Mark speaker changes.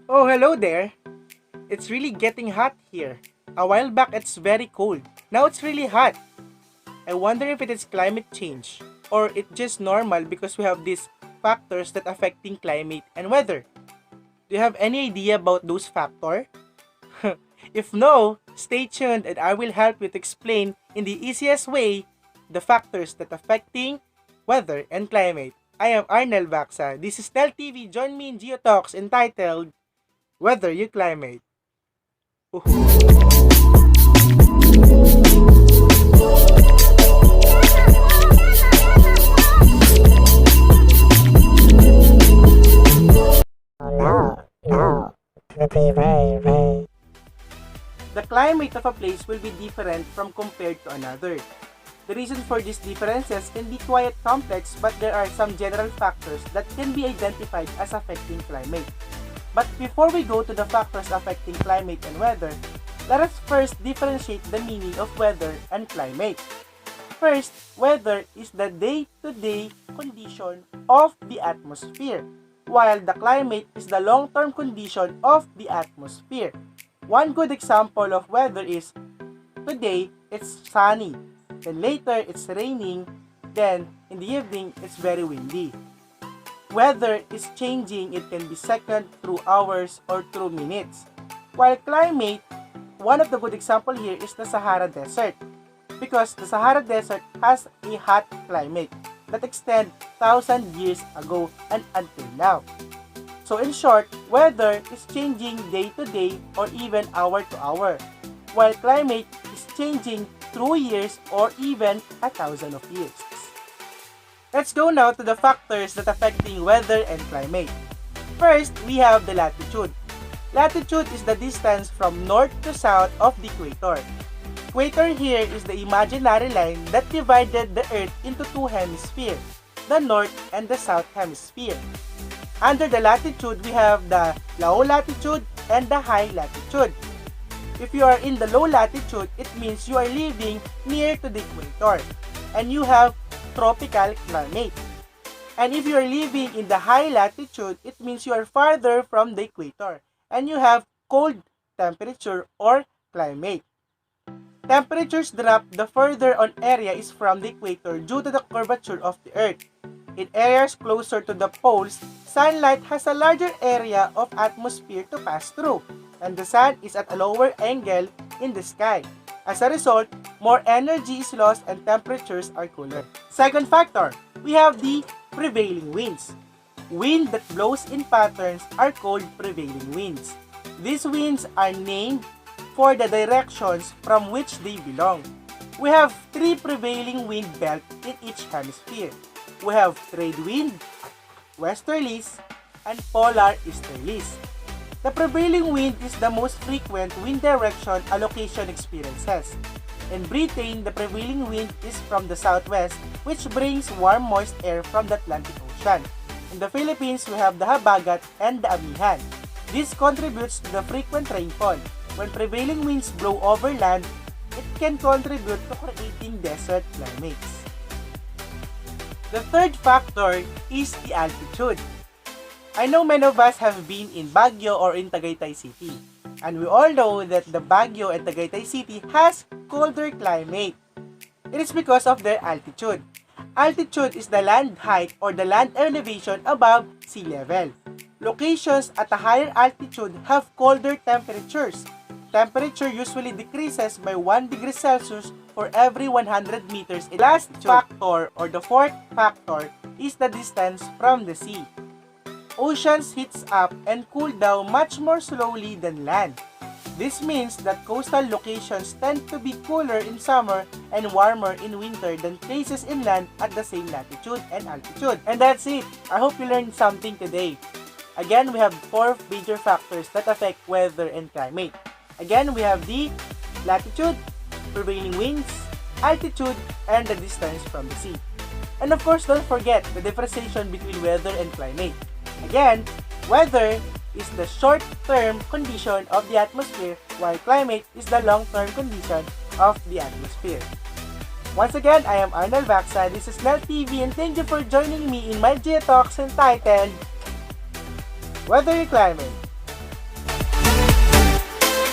Speaker 1: Oh, hello there. It's really getting hot here. A while back it's very cold. Now it's really hot. I wonder if it is climate change or it's just normal because we have these factors that affecting climate and weather. Do you have any idea about those factors? If no, stay tuned and I will help you to explain in the easiest way the factors that affecting weather and climate. I am Arnel Baksa. This is Nel TV. Join me in Geotalks entitled Weather You Climate. The climate of a place will be different from compared to another. The reason for these differences can be quite complex, but there are some general factors that can be identified as affecting climate. But before we go to the factors affecting climate and weather, let us first differentiate the meaning of weather and climate. First, weather is the day-to-day condition of the atmosphere, while the climate is the long-term condition of the atmosphere. One good example of weather is today it's sunny, then later it's raining, then in the evening it's very windy. Weather is changing, it can be second through hours or through minutes. While climate, one of the good example here is the Sahara Desert, because the Sahara Desert has a hot climate that extends 1,000 years ago and until now. So in short, weather is changing day to day or even hour to hour, while climate is changing through years or even 1,000 of years. Let's go now to the factors that affecting weather and climate. First, we have the latitude. Latitude is the distance from north to south of the equator. Equator here is the imaginary line that divided the Earth into two hemispheres, the north and the south hemisphere. Under the latitude, we have the low latitude and the high latitude. If you are in the low latitude, it means you are living near to the equator and you have tropical climate. And if you are living in the high latitude, it means you are farther from the equator and you have cold temperature or climate. Temperatures drop the further an area is from the equator due to the curvature of the Earth. In areas closer to the poles, sunlight has a larger area of atmosphere to pass through, and the sun is at a lower angle in the sky. As a result, more energy is lost and temperatures are cooler. Second factor, we have the prevailing winds. Wind that blows in patterns are called prevailing winds. These winds are named for the directions from which they belong. We have three prevailing wind belts in each hemisphere. We have trade wind, westerlies, and polar easterlies. The prevailing wind is the most frequent wind direction a location experiences. In Britain, the prevailing wind is from the southwest, which brings warm moist air from the Atlantic Ocean. In the Philippines, we have the habagat and the amihan. This contributes to the frequent rainfall. When prevailing winds blow over land, it can contribute to creating desert climates. The third factor is the altitude. I know many of us have been in Baguio or in Tagaytay City, and we all know that the Baguio and Tagaytay City has colder climate. It is because of their altitude. Altitude is the land height or the land elevation above sea level. Locations at a higher altitude have colder temperatures. Temperature usually decreases by 1 degree Celsius for every 100 meters. The last factor or the fourth factor is the distance from the sea. Oceans heats up and cool down much more slowly than land. This means that coastal locations tend to be cooler in summer and warmer in winter than places inland at the same latitude and altitude. And that's it. I hope you learned something today. Again, we have four major factors that affect weather and climate. Again, we have the latitude, prevailing winds, altitude, and the distance from the sea. And of course, don't forget the differentiation between weather and climate. Again, weather is the short-term condition of the atmosphere, while climate is the long-term condition of the atmosphere. Once again, I am Arnel Baksa. This is Nel TV, and thank you for joining me in my Geotalks entitled Weather You Climate.